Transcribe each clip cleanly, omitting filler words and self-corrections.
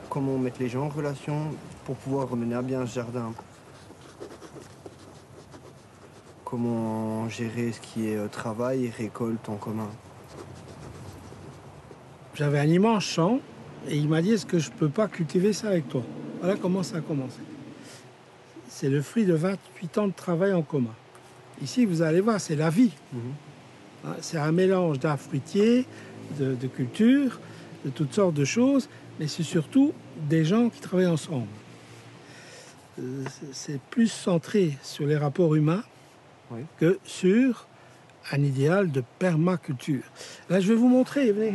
comment mettre les gens en relation pour pouvoir mener à bien ce jardin. Comment gérer ce qui est travail et récolte en commun. J'avais un immense champ et il m'a dit est-ce que je ne peux pas cultiver ça avec toi? Voilà comment ça a commencé. C'est le fruit de 28 ans de travail en commun. Ici, vous allez voir, c'est la vie. C'est un mélange d'arbres fruitiers, de cultures, de toutes sortes de choses, mais c'est surtout des gens qui travaillent ensemble. C'est plus centré sur les rapports humains que sur un idéal de permaculture. Là, je vais vous montrer, venez.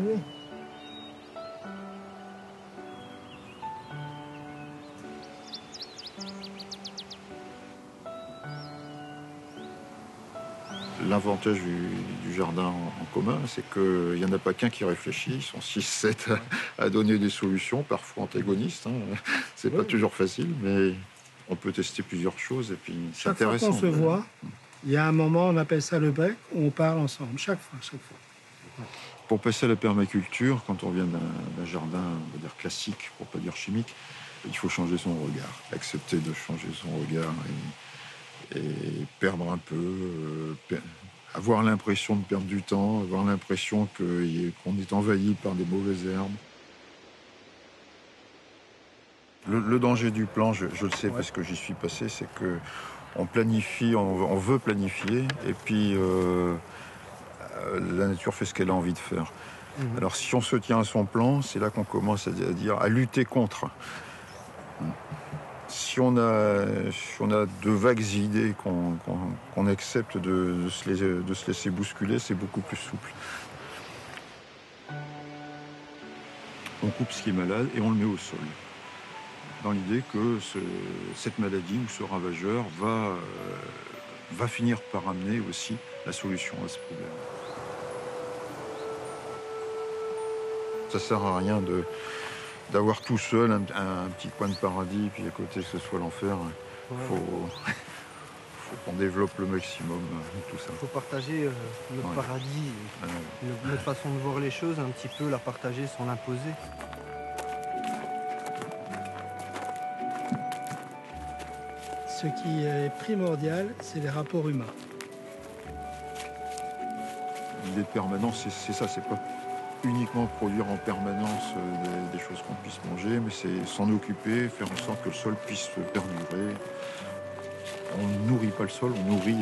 L'avantage du jardin en commun, c'est qu'il n'y en a pas qu'un qui réfléchit, ils sont 6, 7 à donner des solutions, parfois antagonistes. C'est pas toujours facile, mais on peut tester plusieurs choses et puis c'est intéressant. Chaque fois qu'on se voit, il y a un moment, on appelle ça le break, où on parle ensemble, chaque fois. Pour passer à la permaculture, quand on vient d'un jardin, on va dire classique, pour pas dire chimique, il faut changer son regard, accepter de changer son regard et perdre un peu, avoir l'impression de perdre du temps, avoir l'impression qu'on est envahi par des mauvaises herbes. Le danger du plan, je le sais parce que j'y suis passé, c'est que on planifie, on veut planifier, et puis la nature fait ce qu'elle a envie de faire. Alors si on se tient à son plan, c'est là qu'on commence à lutter contre. Si on a de vagues idées qu'on accepte de se laisser bousculer, c'est beaucoup plus souple. On coupe ce qui est malade et on le met au sol, dans l'idée que cette maladie ou ce ravageur va finir par amener aussi la solution à ce problème. Ça ne sert à rien d'avoir tout seul un petit coin de paradis, puis à côté que ce soit l'enfer. Faut qu'on développe le maximum tout ça. Il faut partager notre paradis, notre façon de voir les choses, un petit peu la partager sans l'imposer. Ce qui est primordial, c'est les rapports humains. L'idée de permanence, c'est ça, c'est pas uniquement produire en permanence des choses qu'on puisse manger, mais c'est s'en occuper, faire en sorte que le sol puisse perdurer. On ne nourrit pas le sol, on nourrit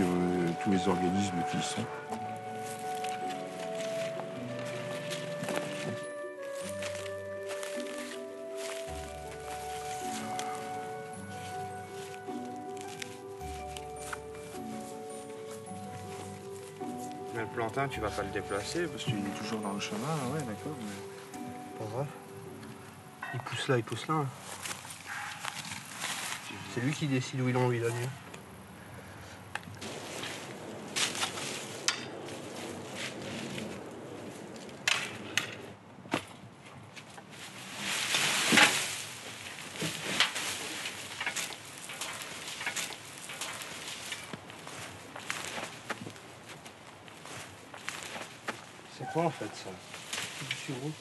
tous les organismes qui y sont. Mais le plantain, tu vas pas le déplacer parce qu'il est toujours dans le chemin, ouais, d'accord. Mais... Pas grave. Il pousse là. C'est lui qui décide où il a envie d'aller. C'est quoi en fait ça? C'est du sureau.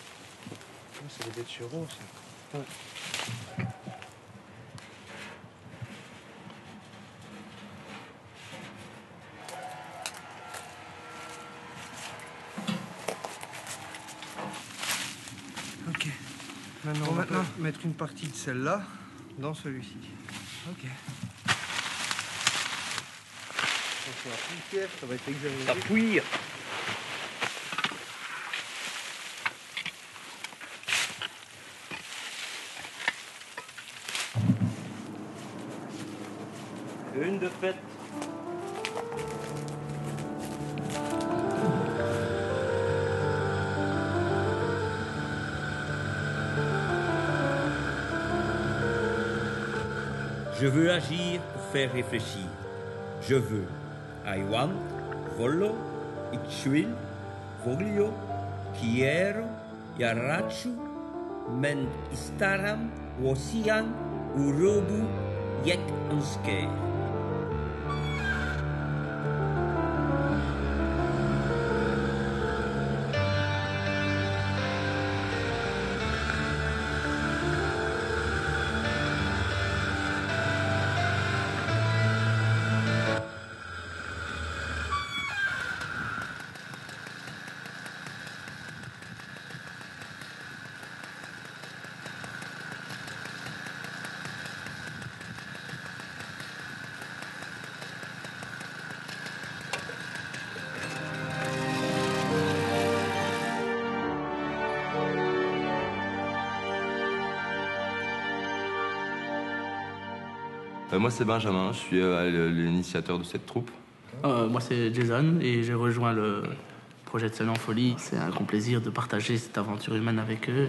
C'est des baies de sureau ça. Ouais. Ok. Maintenant, on va mettre une partie de celle-là dans celui-ci. Ok. Attention à la poussière, ça va être exagéré. Appuie. Une de fête. Je veux agir pour faire réfléchir. Je veux. I want, voglio, ich voglio, quiero, yarrachu, men istaram, wosian, urobu, yek onsker. Moi, c'est Benjamin, je suis l'initiateur de cette troupe. Moi, c'est Jason et j'ai rejoint le projet de Scène en Folie. C'est un grand plaisir de partager cette aventure humaine avec eux.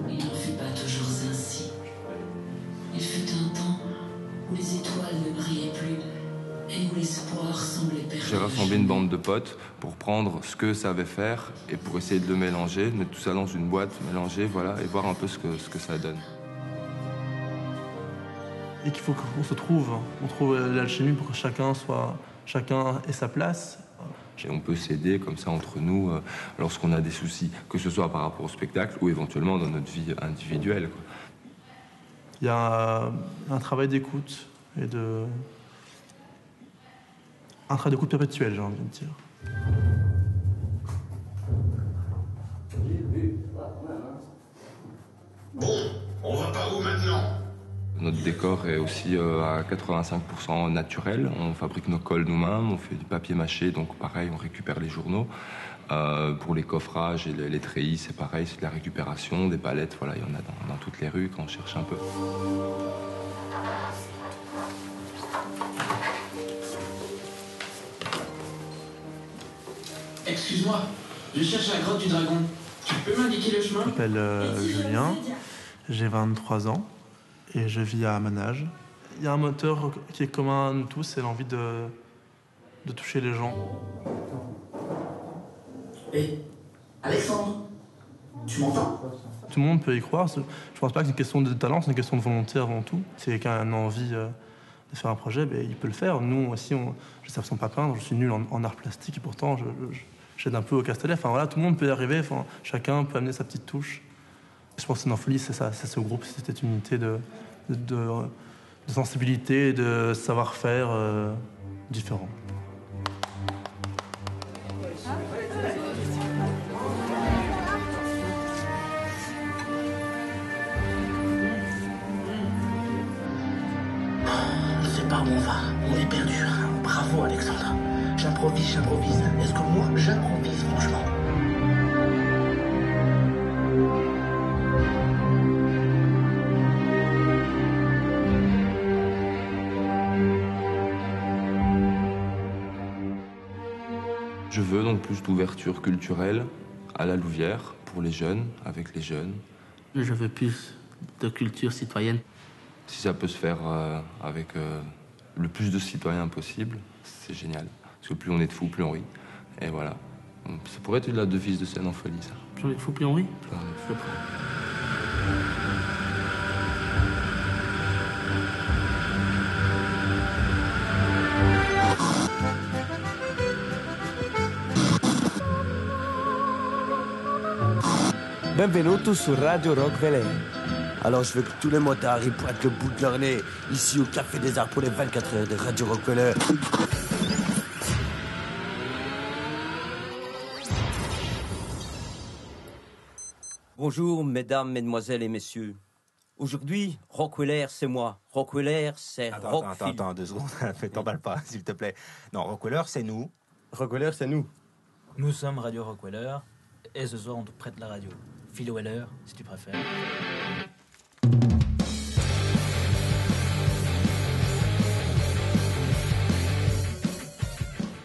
Il n'en fut pas toujours ainsi. Il fut un temps où les étoiles ne brillaient plus et où l'espoir semblait perdu. J'ai rassemblé une bande de potes pour prendre ce que ça savait faire et pour essayer de le mélanger, mettre tout ça dans une boîte, mélanger, voilà, et voir un peu ce que ça donne. Et qu'il faut qu'on se trouve, on trouve l'alchimie pour que chacun ait sa place. Et on peut s'aider comme ça entre nous lorsqu'on a des soucis, que ce soit par rapport au spectacle ou éventuellement dans notre vie individuelle, quoi. Il y a un travail d'écoute et un travail d'écoute perpétuel, j'ai envie de dire. Bon, on va par où maintenant? Notre décor est aussi à 85% naturel. On fabrique nos colles nous-mêmes, on fait du papier mâché, donc pareil, on récupère les journaux. Pour les coffrages et les treillis, c'est pareil, c'est de la récupération, des palettes, voilà, il y en a dans toutes les rues quand on cherche un peu. Excuse-moi, je cherche la grotte du dragon. Tu peux m'indiquer le chemin? Je m'appelle Julien, j'ai 23 ans et je vis à Manage. Il y a un moteur qui est commun à nous tous, c'est l'envie de toucher les gens. Hé, Alexandre, tu m'entends? Tout le monde peut y croire. Je pense pas que c'est une question de talent, c'est une question de volonté avant tout. Si quelqu'un a envie de faire un projet, ben, il peut le faire. Nous aussi, je sais pas peindre, je suis nul en art plastique et pourtant j'aide un peu au Castellet. Enfin voilà, tout le monde peut y arriver, enfin, chacun peut amener sa petite touche. Je pense que Scène en Folie, c'est ça, c'est ce groupe, c'est cette unité de sensibilité et de savoir-faire différents. Je sais pas où on va, on est perdu. Bravo Alexandre. J'improvise. Est-ce que moi, j'improvise franchement? Je veux donc plus d'ouverture culturelle à la Louvière, pour les jeunes, avec les jeunes. Je veux plus de culture citoyenne. Si ça peut se faire avec le plus de citoyens possible, c'est génial. Parce que plus on est de fous, plus on rit. Et voilà. Ça pourrait être la devise de Scène en Folie, ça. Plus on est fou, plus on rit. Plus on est fou. Benvenuto sur Radio Rock Vélez. Alors je veux que tous les motards ils pointent le bout de leur nez ici au Café des Arts pour les 24 heures de Radio Rock Vélez. Bonjour mesdames, mesdemoiselles et messieurs. Aujourd'hui, Rockweller, c'est moi. Rockweller, c'est Rockphil. Attends, 2 secondes, t'emballes pas, s'il te plaît. Non, Rockweller, c'est nous. Rockweller, c'est nous. Nous sommes Radio Rockweller, et ce soir on te prête la radio. Philo Weller, si tu préfères.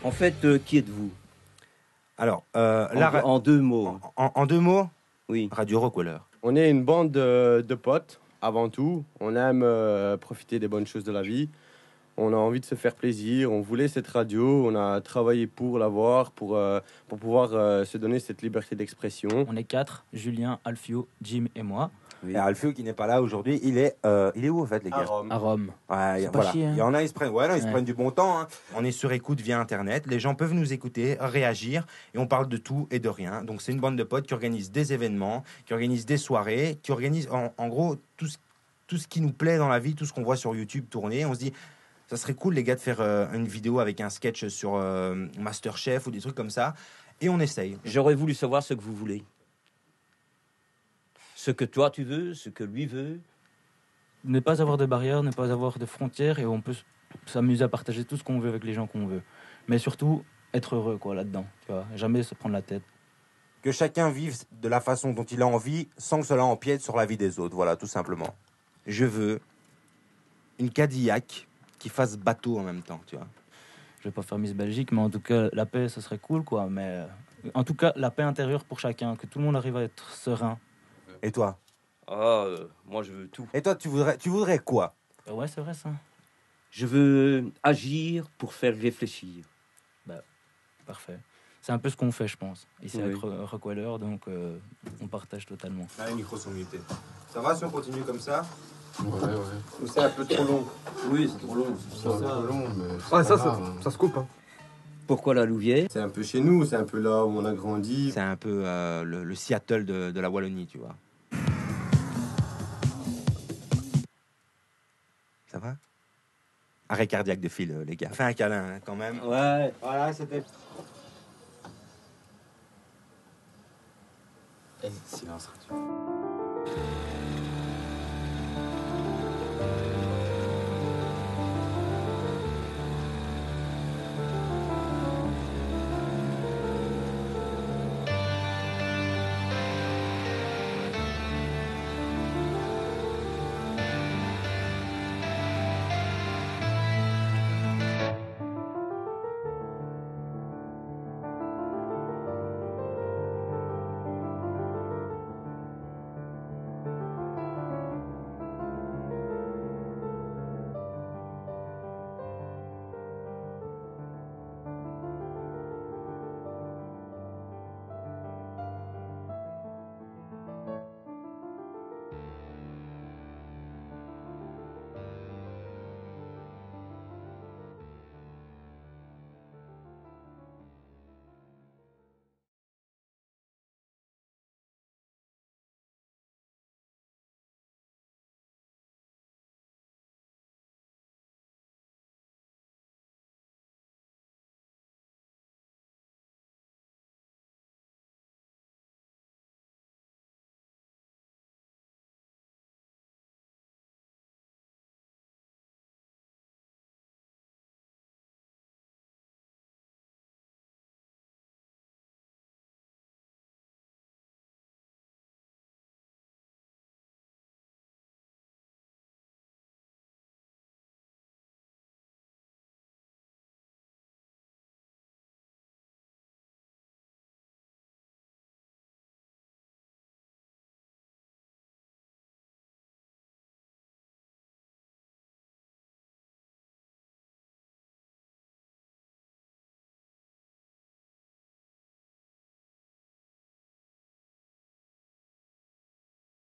En fait, qui êtes-vous? Alors, en 2 mots. En 2 mots? Oui. Radio Rockweller. On est une bande de potes, avant tout. On aime profiter des bonnes choses de la vie. On a envie de se faire plaisir. On voulait cette radio. On a travaillé pour l'avoir, pour pouvoir se donner cette liberté d'expression. On est 4, Julien, Alfio, Jim et moi. Oui. Et Alfio qui n'est pas là aujourd'hui, il est où en fait les gars? À Rome. Ouais, voilà. Chier, hein. Il y en a, ils se prennent du bon temps. Hein. On est sur écoute via Internet. Les gens peuvent nous écouter, réagir, et on parle de tout et de rien. Donc c'est une bande de potes qui organise des événements, qui organise des soirées, qui organise en gros tout ce qui nous plaît dans la vie, tout ce qu'on voit sur YouTube tourner. On se dit, ça serait cool les gars de faire une vidéo avec un sketch sur Masterchef ou des trucs comme ça. Et on essaye. J'aurais voulu savoir ce que vous voulez. Ce que toi tu veux, ce que lui veut. Ne pas avoir de barrières, ne pas avoir de frontières, et on peut s'amuser à partager tout ce qu'on veut avec les gens qu'on veut. Mais surtout, être heureux là-dedans. Tu vois, jamais se prendre la tête. Que chacun vive de la façon dont il a envie, sans que cela empiète sur la vie des autres. Voilà, tout simplement. Je veux une Cadillac qui fasse bateau en même temps, tu vois. Je vais pas faire Miss Belgique, mais en tout cas, la paix, ce serait cool, quoi. Mais en tout cas, la paix intérieure pour chacun, que tout le monde arrive à être serein. Et toi? Moi, je veux tout. Et toi, tu voudrais quoi? Ouais, c'est vrai, ça. Je veux agir pour faire réfléchir. Parfait. C'est un peu ce qu'on fait, je pense. Ici, Oui. avec Rockweller, donc on partage totalement. Là, les micros sont mutés. Ça va si on continue comme ça? Ouais. Ou c'est un peu trop long? Oui, c'est trop long. C'est un peu long, mais Ah, ça se coupe. Hein. Pourquoi la Louvière? C'est un peu chez nous, c'est un peu là où on a grandi. C'est un peu le Seattle de la Wallonie, tu vois. Ça va? Arrêt cardiaque de fil, les gars. Fais un câlin, hein, quand même. Ouais. Voilà, c'était... silence radio.